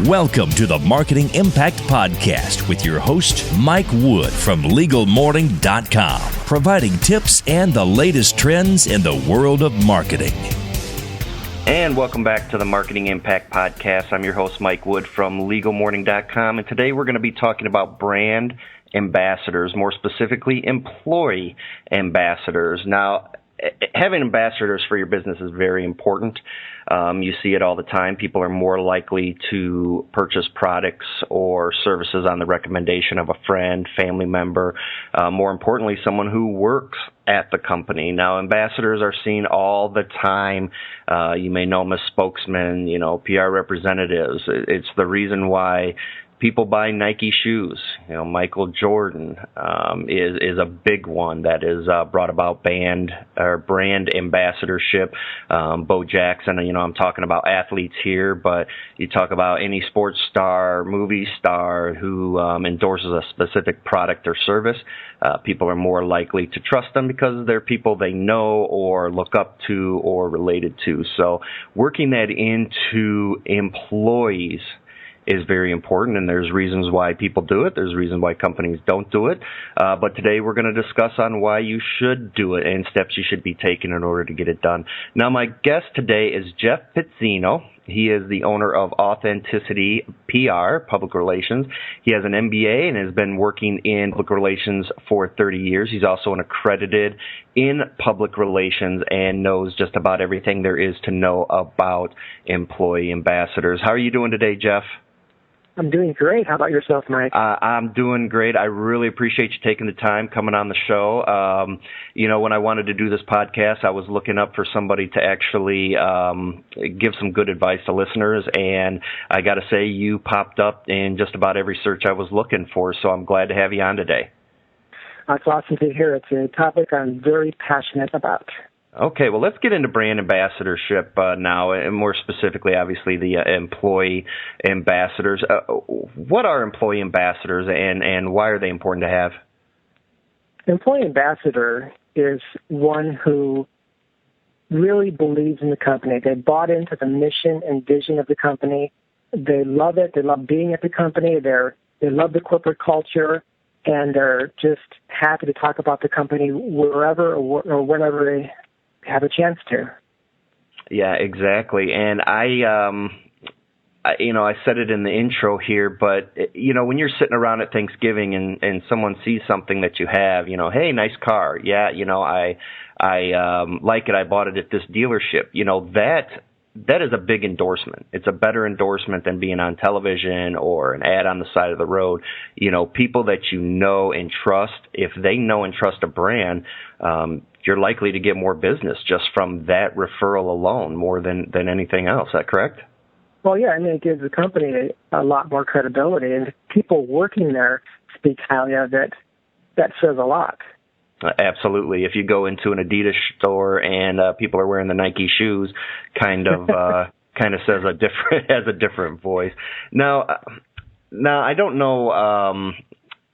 Welcome to the Marketing Impact Podcast with your host, Mike Wood from Legalmorning.com, providing tips and the latest trends in the world of marketing. And welcome back to the Marketing Impact Podcast. I'm your host, Mike Wood from Legalmorning.com, and today we're going to be talking about brand ambassadors, more specifically employee ambassadors. Now, having ambassadors for your business is very important. You see it all the time. People are more likely to purchase products or services on the recommendation of a friend, family member, more importantly, someone who works at the company. Now, ambassadors are seen all the time. You may know them as spokesmen, PR representatives. It's the reason why people buy Nike shoes. Michael Jordan is a big one that is brought about brand ambassadorship. Bo Jackson, I'm talking about athletes here, but you talk about any sports star, movie star who endorses a specific product or service. People are more likely to trust them because they're people they know or look up to or related to. So working that into employees is very important, and there's reasons why people do it. There's reasons why companies don't do it. But today we're going to discuss on why you should do it and steps you should be taking in order to get it done. Now, my guest today is Jeff Pizzino. He is the owner of Authenticity PR, public relations. He has an MBA and has been working in public relations for 30 years. He's also an accredited in public relations and knows just about everything there is to know about employee ambassadors. How are you doing today, Jeff? I'm doing great. How about yourself, Mike? I'm doing great. I really appreciate you taking the time coming on the show. When I wanted to do this podcast, I was looking up for somebody to actually give some good advice to listeners, and I got to say you popped up in just about every search I was looking for, so I'm glad to have you on today. That's awesome to hear. It's a topic I'm very passionate about. Okay, well, let's get into brand ambassadorship now, and more specifically, obviously, the employee ambassadors. What are employee ambassadors, and why are they important to have? Employee ambassador is one who really believes in the company. They bought into the mission and vision of the company. They love it. They love being at the company. They love the corporate culture, and they're just happy to talk about the company wherever or whenever they have a chance to. Yeah, exactly. And I said it in the intro here, but when you're sitting around at Thanksgiving and someone sees something that you have, hey, nice car. Yeah, I like it. I bought it at this dealership. That is a big endorsement. It's a better endorsement than being on television or an ad on the side of the road. People that you know and trust, if they know and trust a brand, you're likely to get more business just from that referral alone more than anything else. Is that correct? Well, yeah, it gives the company a lot more credibility, and people working there speak highly of it. That says a lot. Absolutely. If you go into an Adidas store and people are wearing the Nike shoes, kind of says has a different voice. Now I don't know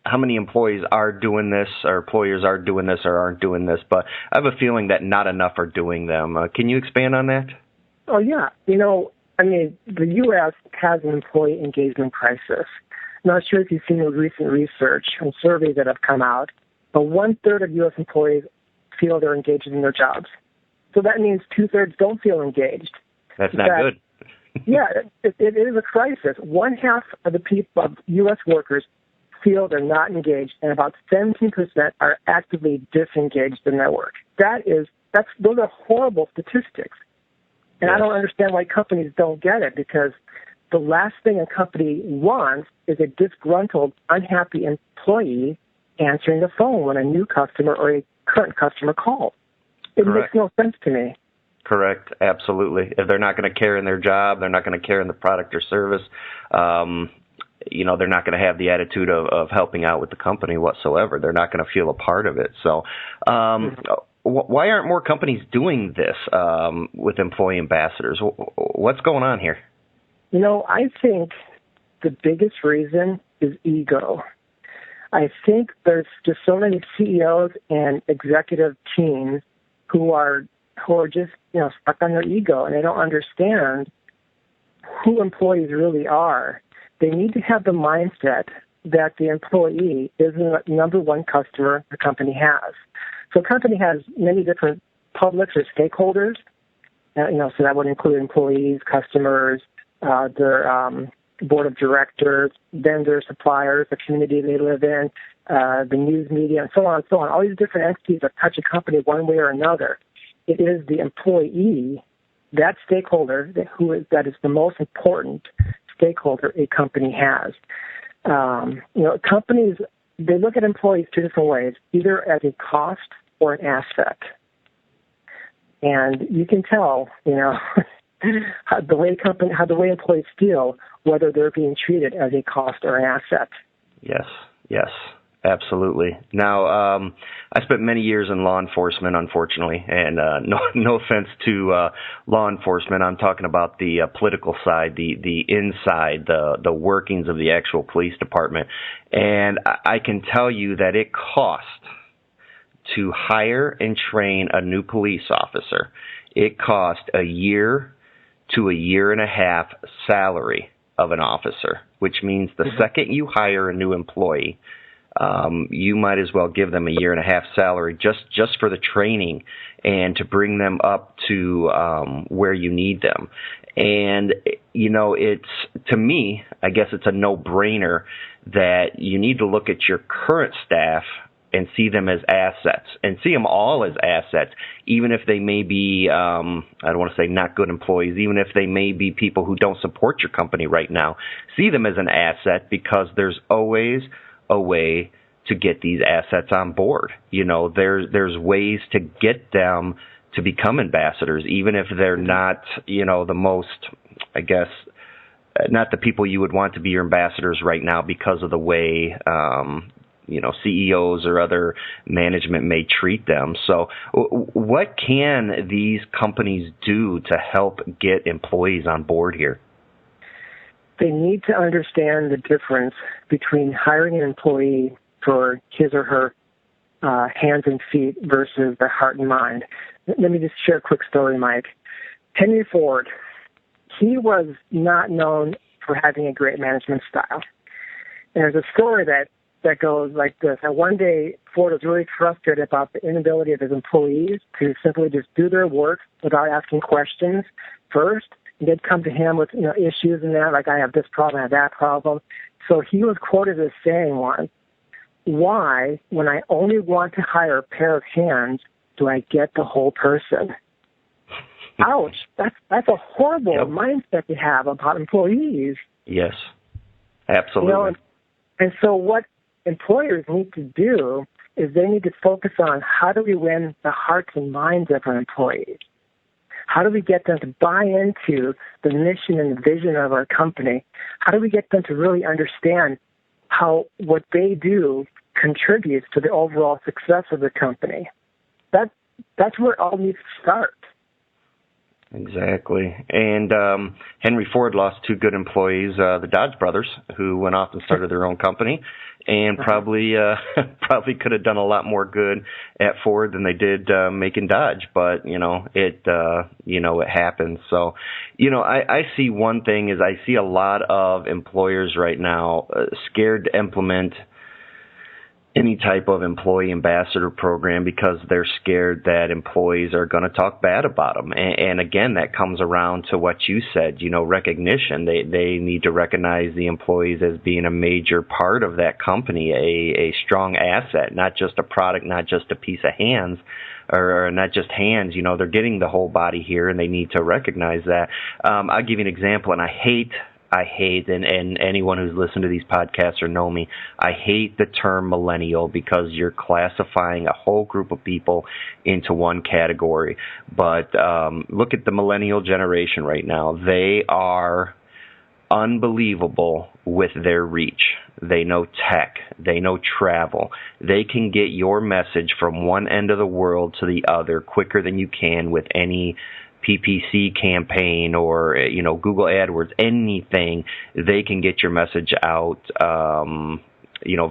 how many employees are doing this, or employers are doing this, or aren't doing this, but I have a feeling that not enough are doing them. Can you expand on that? Oh yeah. The U.S. has an employee engagement crisis. I'm not sure if you've seen the recent research and surveys that have come out, but 1/3 of U.S. employees feel they're engaged in their jobs. So that means 2/3 don't feel engaged. That's not good. Yeah, it is a crisis. 1/2 of the people, of U.S. workers, feel they're not engaged, and about 17% are actively disengaged in their work. Those are horrible statistics. And yes. I don't understand why companies don't get it, because the last thing a company wants is a disgruntled, unhappy employee answering the phone when a new customer or a current customer calls. It Correct. Makes no sense to me. Correct. Absolutely. If they're not going to care in their job, they're not going to care in the product or service, they're not going to have the attitude of helping out with the company whatsoever. They're not going to feel a part of it. So why aren't more companies doing this with employee ambassadors? What's going on here? I think the biggest reason is ego. I think there's just so many CEOs and executive teams who are just stuck on their ego, and they don't understand who employees really are, they need to have the mindset that the employee is the number one customer the company has. So a company has many different publics or stakeholders, so that would include employees, customers, their board of directors, vendors, suppliers, the community they live in, the news media, and so on and so on. All these different entities that touch a company one way or another. It is the employee, that stakeholder, that is the most important stakeholder a company has. Companies, they look at employees two different ways, either as a cost or an asset. And you can tell, how the way employees feel, whether they're being treated as a cost or an asset. Yes, absolutely. Now, I spent many years in law enforcement, unfortunately, and no offense to law enforcement. I'm talking about the political side, the inside, the workings of the actual police department. And I can tell you that it costs to hire and train a new police officer. It costs a year to a year and a half salary of an officer, which means the second you hire a new employee, you might as well give them a year and a half salary just for the training and to bring them up to where you need them. And, to me, I guess it's a no-brainer that you need to look at your current staff and see them as assets, and see them all as assets, even if they may be, I don't want to say not good employees, even if they may be people who don't support your company right now. See them as an asset, because there's always a way to get these assets on board. There's ways to get them to become ambassadors, even if they're not, the most, I guess, not the people you would want to be your ambassadors right now because of the way, CEOs or other management may treat them. So what can these companies do to help get employees on board here? They need to understand the difference between hiring an employee for his or her hands and feet versus their heart and mind. Let me just share a quick story, Mike. Henry Ford, he was not known for having a great management style. And there's a story that goes like this. And one day, Ford was really frustrated about the inability of his employees to simply just do their work without asking questions first. And they'd come to him with issues and that, like, I have this problem, I have that problem. So he was quoted as saying once, "Why, when I only want to hire a pair of hands, do I get the whole person?" Ouch! That's a horrible mindset to have about employees. Yes, absolutely. And so what employers need to do is they need to focus on how do we win the hearts and minds of our employees? How do we get them to buy into the mission and the vision of our company? How do we get them to really understand how what they do contributes to the overall success of the company? That's where it all needs to start. Exactly. And Henry Ford lost two good employees, the Dodge brothers, who went off and started their own company, and probably could have done a lot more good at Ford than they did making Dodge. But it happens. So I see one thing is I see a lot of employers right now scared to implement any type of employee ambassador program because they're scared that employees are going to talk bad about them. And again, that comes around to what you said, recognition. They need to recognize the employees as being a major part of that company, a strong asset, not just a product, not just a piece of hands, or not just hands. They're getting the whole body here, and they need to recognize that. I'll give you an example, and I hate, and anyone who's listened to these podcasts or know me, I hate the term millennial because you're classifying a whole group of people into one category. But look at the millennial generation right now. They are unbelievable with their reach. They know tech. They know travel. They can get your message from one end of the world to the other quicker than you can with any PPC campaign or Google AdWords, anything. They can get your message out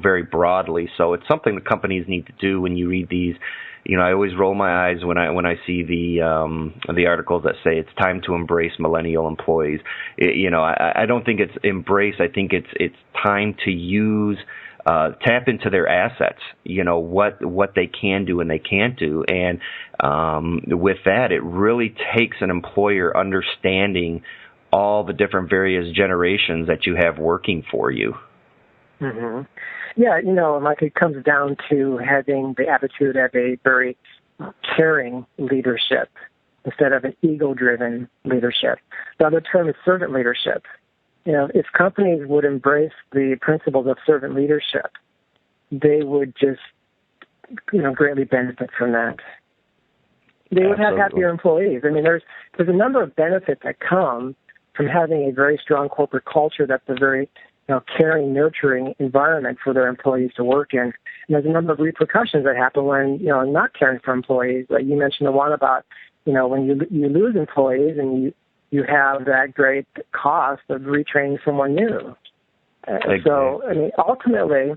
very broadly. So it's something that companies need to do. When you read these, I always roll my eyes when I see the articles that say it's time to embrace millennial employees. I don't think it's embrace. I think it's time to use. Tap into their assets, what they can do and they can't do. And with that, it really takes an employer understanding all the different various generations that you have working for you. Mm-hmm. Yeah, Mike, it comes down to having the attitude of a very caring leadership instead of an ego-driven leadership. The other term is servant leadership. If companies would embrace the principles of servant leadership, they would just, greatly benefit from that. They would have happier employees. I mean, there's a number of benefits that come from having a very strong corporate culture that's a very, caring, nurturing environment for their employees to work in. And there's a number of repercussions that happen when, not caring for employees. Like you mentioned the one about, when you lose employees and you have that great cost of retraining someone new. So, ultimately,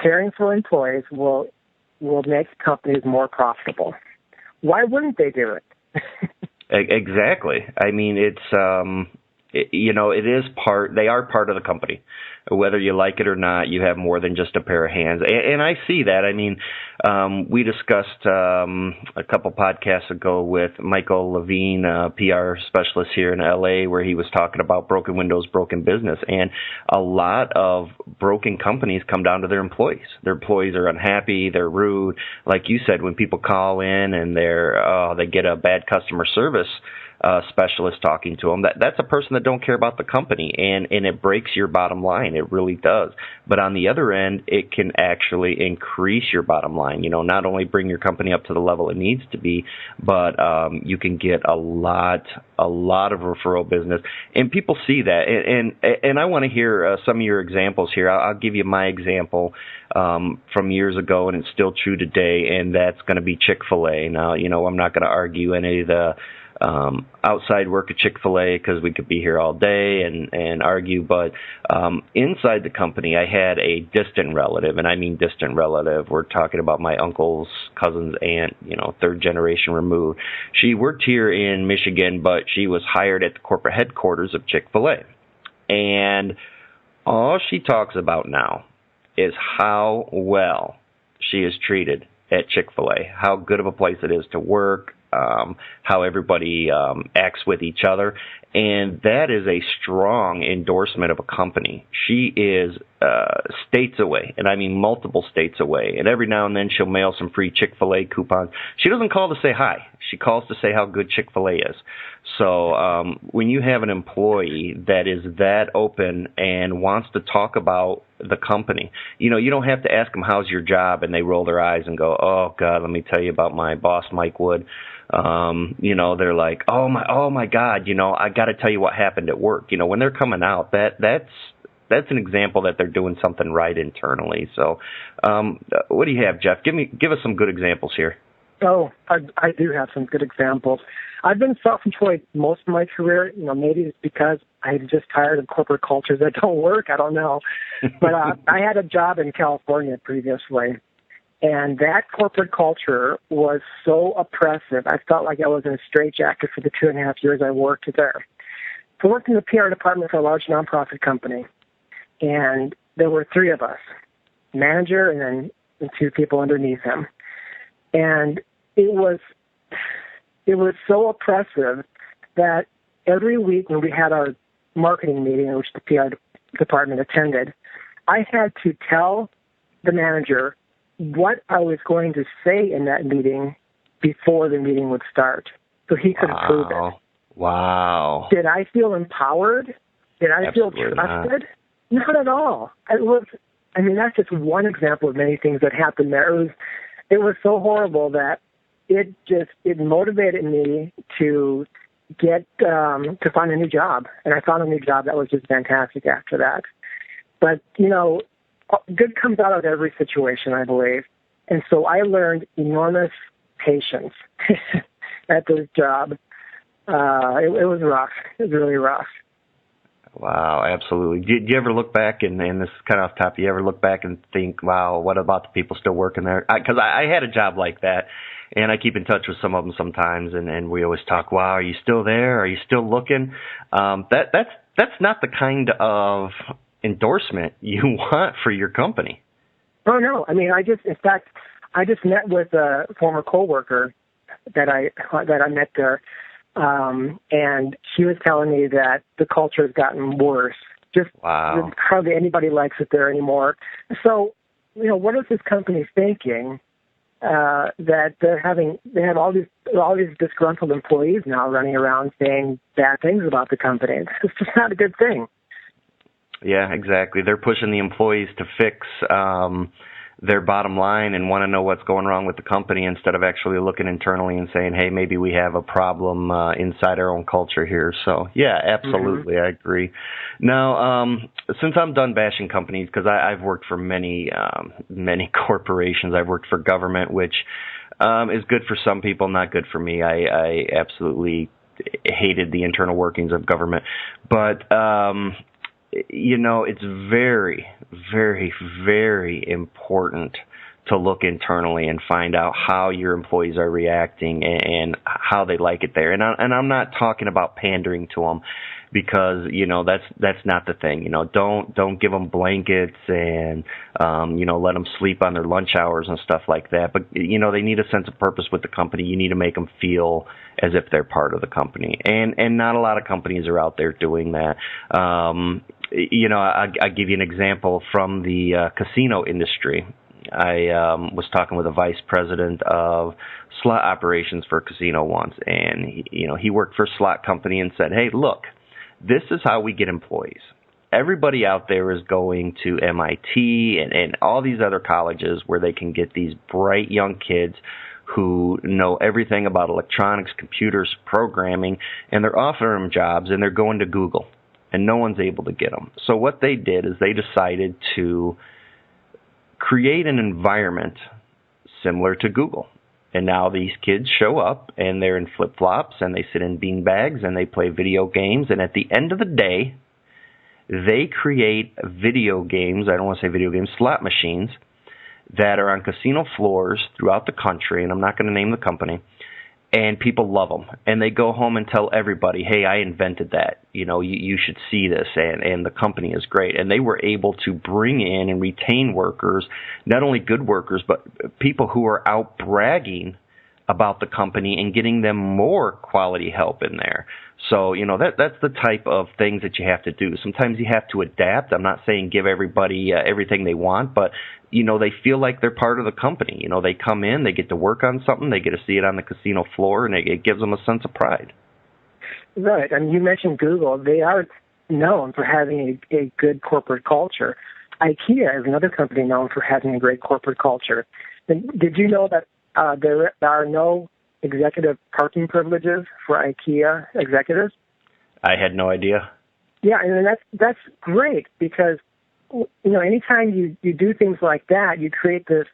caring for employees will make companies more profitable. Why wouldn't they do it? Exactly. I mean, it's it is they are part of the company. Whether you like it or not, you have more than just a pair of hands. And I see that. I mean, we discussed a couple podcasts ago with Michael Levine, a PR specialist here in LA, where he was talking about broken windows, broken business. And a lot of broken companies come down to their employees. Their employees are unhappy, they're rude. Like you said, when people call in and they get a bad customer service specialist talking to them, that's a person that don't care about the company, and it breaks your bottom line. It really does. But on the other end, it can actually increase your bottom line. Not only bring your company up to the level it needs to be, but you can get a lot of referral business, and people see that. And I want to hear some of your examples here. I'll give you my example from years ago, and it's still true today, and that's going to be Chick-fil-A. Now, I'm not going to argue any of the outside work at Chick-fil-A because we could be here all day and argue, but inside the company, I had a distant relative, and I mean distant relative. We're talking about my uncle's cousin's aunt, third generation removed. She worked here in Michigan, but she was hired at the corporate headquarters of Chick-fil-A. And all she talks about now is how well she is treated at Chick-fil-A, how good of a place it is to work, how everybody acts with each other. And that is a strong endorsement of a company. She is states away, and I mean multiple states away. And every now and then she'll mail some free Chick-fil-A coupons. She doesn't call to say hi. She calls to say how good Chick-fil-A is. So when you have an employee that is that open and wants to talk about the company, you don't have to ask them, how's your job? And they roll their eyes and go, oh, God, let me tell you about my boss, Mike Wood. They're like, oh my God, I got to tell you what happened at work. When they're coming out, that's an example that they're doing something right internally. So, what do you have, Jeff? Give us some good examples here. Oh, I do have some good examples. I've been self-employed most of my career. Maybe it's because I'm just tired of corporate cultures that don't work. I don't know. But I had a job in California previously, and that corporate culture was so oppressive. I felt like I was in a straitjacket for the 2.5 years I worked there. So I worked in the PR department for a large nonprofit company, and there were 3 of us, manager and then 2 people underneath him. And it was so oppressive that every week when we had our marketing meeting, which the PR department attended, I had to tell the manager what I was going to say in that meeting before the meeting would start, so he could approve it. Wow. Did I feel empowered? Did I feel trusted? Not at all. That's just one example of many things that happened there. It was so horrible that it motivated me to get to find a new job, and I found a new job that was just fantastic after that. But good comes out of every situation, I believe, and so I learned enormous patience at this job. It was rough. It was really rough. Wow, absolutely. Did you ever look back, and this is kind of off top, you ever look back and think, wow, what about the people still working there? Because I had a job like that, and I keep in touch with some of them sometimes, and we always talk, wow, are you still there? Are you still looking? That's not the kind of endorsement you want for your company. Oh, no. I mean, I just met with a former coworker that I met there, and she was telling me that the culture has gotten worse. Just wow. Hardly anybody likes it there anymore. So, what is this company thinking that they have all these disgruntled employees now running around saying bad things about the company? It's just not a good thing. Yeah, exactly. They're pushing the employees to fix their bottom line and want to know what's going wrong with the company instead of actually looking internally and saying, hey, maybe we have a problem inside our own culture here. So, yeah, absolutely. Mm-hmm. I agree. Now, since I'm done bashing companies, because I've worked for many corporations. I've worked for government, which is good for some people, not good for me. I absolutely hated the internal workings of government. But it's very, very, very important to look internally and find out how your employees are reacting and how they like it there. And I'm not talking about pandering to them, because that's not the thing. Don't give them blankets and let them sleep on their lunch hours and stuff like that. But they need a sense of purpose with the company. You need to make them feel as if they're part of the company. And not a lot of companies are out there doing that. I give you an example from the casino industry. I was talking with a vice president of slot operations for a casino once, and he worked for a slot company and said, hey, look, this is how we get employees. Everybody out there is going to MIT and all these other colleges where they can get these bright young kids who know everything about electronics, computers, programming, and they're offering them jobs, and they're going to Google, and no one's able to get them. So what they did is they decided to create an environment similar to Google. And now these kids show up, and they're in flip-flops, and they sit in beanbags, and they play video games. And at the end of the day, they create video games, I don't want to say video games, slot machines, that are on casino floors throughout the country, and I'm not going to name the company, and people love them. And they go home and tell everybody, hey, I invented that. You should see this, and the company is great. And they were able to bring in and retain workers, not only good workers, but people who are out bragging about the company and getting them more quality help in there. So, that's the type of things that you have to do. Sometimes you have to adapt. I'm not saying give everybody everything they want, but, they feel like they're part of the company. They come in, they get to work on something, they get to see it on the casino floor, and it gives them a sense of pride. Right. I mean, you mentioned Google. They are known for having a good corporate culture. IKEA is another company known for having a great corporate culture. And did you know that there are no executive parking privileges for IKEA executives? I had no idea. Yeah, and that's great, because anytime you do things like that, you create this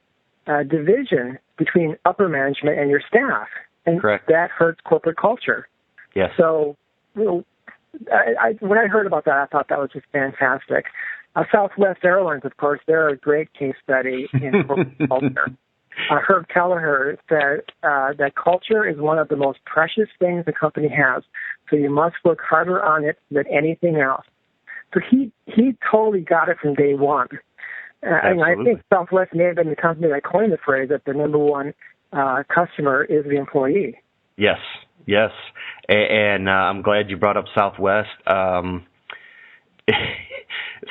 division between upper management and your staff, and correct. That hurts corporate culture. Yes. So, when I heard about that, I thought that was just fantastic. Southwest Airlines, of course, they're a great case study in corporate culture. Herb Kelleher said that culture is one of the most precious things the company has, so you must work harder on it than anything else. So he totally got it from day one. And I think Southwest may have been the company that coined the phrase that the number one customer is the employee. Yes. And I'm glad you brought up Southwest.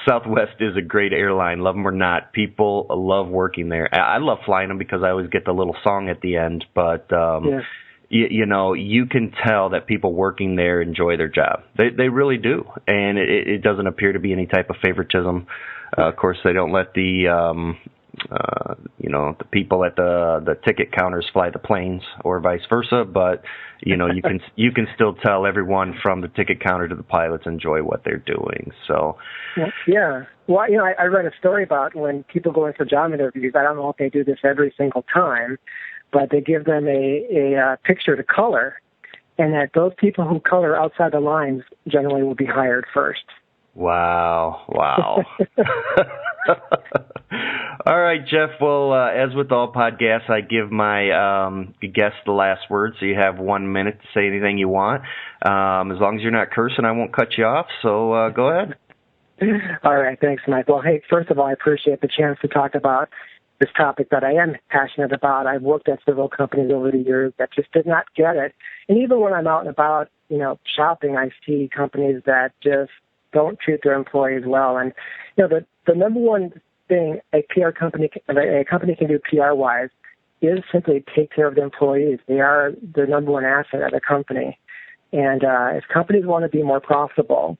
Southwest is a great airline, love them or not. People love working there. I love flying them because I always get the little song at the end. But, yes. you can tell that people working there enjoy their job. They really do. And it doesn't appear to be any type of favoritism. Of course, they don't let the people at the ticket counters fly the planes or vice versa. But, you can still tell everyone from the ticket counter to the pilots enjoy what they're doing. So, yeah. Well, I read a story about when people go in for job interviews. I don't know if they do this every single time, but they give them a picture to color, and that those people who color outside the lines generally will be hired first. Wow. All right, Jeff. Well, as with all podcasts, I give my guests the last word, so you have 1 minute to say anything you want. As long as you're not cursing, I won't cut you off, so go ahead. All right. Thanks, Mike. Well, hey, first of all, I appreciate the chance to talk about this topic that I am passionate about. I've worked at several companies over the years that just did not get it. And even when I'm out and about, shopping, I see companies that just don't treat their employees well. And, the number one thing a company can do PR-wise is simply take care of the employees. They are the number one asset at a company. And if companies want to be more profitable,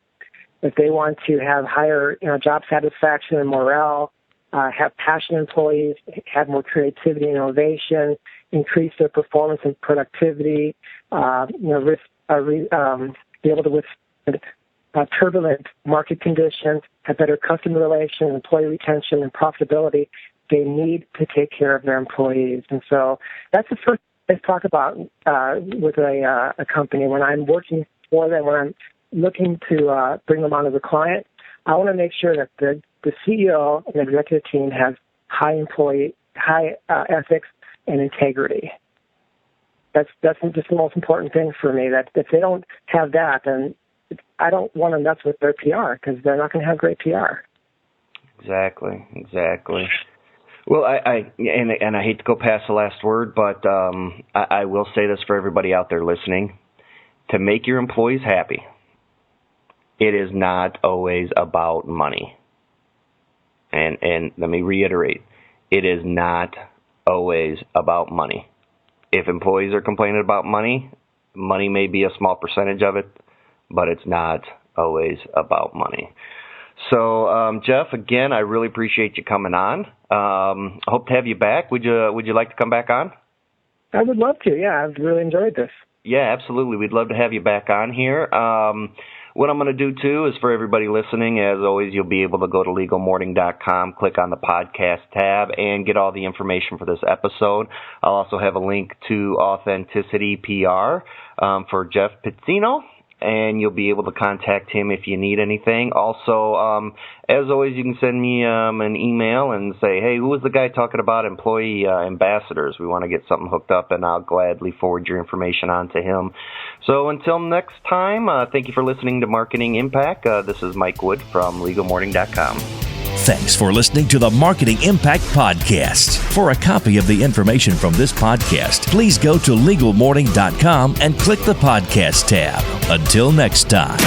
if they want to have higher, job satisfaction and morale, have passionate employees, have more creativity and innovation, increase their performance and productivity, be able to withstand turbulent market conditions, have better customer relations, employee retention, and profitability, they need to take care of their employees. And so that's the first thing I talk about with a company. When I'm working for them, when I'm looking to bring them on as a client, I want to make sure that the CEO and executive team has high ethics and integrity. That's just the most important thing for me. That if they don't have that, then I don't want to mess with their PR because they're not going to have great PR. Exactly. Well, I hate to go past the last word, but I will say this for everybody out there listening: to make your employees happy, it is not always about money. And let me reiterate, it is not always about money. If employees are complaining about money may be a small percentage of it, but it's not always about money. So, Jeff, again, I really appreciate you coming on. Hope to have you back. Would you like to come back on? I would love to. Yeah, I've really enjoyed this. Yeah, absolutely. We'd love to have you back on here. What I'm going to do, too, is for everybody listening, as always, you'll be able to go to Legalmorning.com, click on the podcast tab, and get all the information for this episode. I'll also have a link to Authenticity PR for Jeff Pizzino, and you'll be able to contact him if you need anything. Also, as always, you can send me an email and say, hey, who was the guy talking about employee ambassadors? We want to get something hooked up, and I'll gladly forward your information on to him. So until next time, thank you for listening to Marketing Impact. This is Mike Wood from Legalmorning.com. Thanks for listening to the Marketing Impact Podcast. For a copy of the information from this podcast, please go to Legalmorning.com and click the podcast tab. Until next time.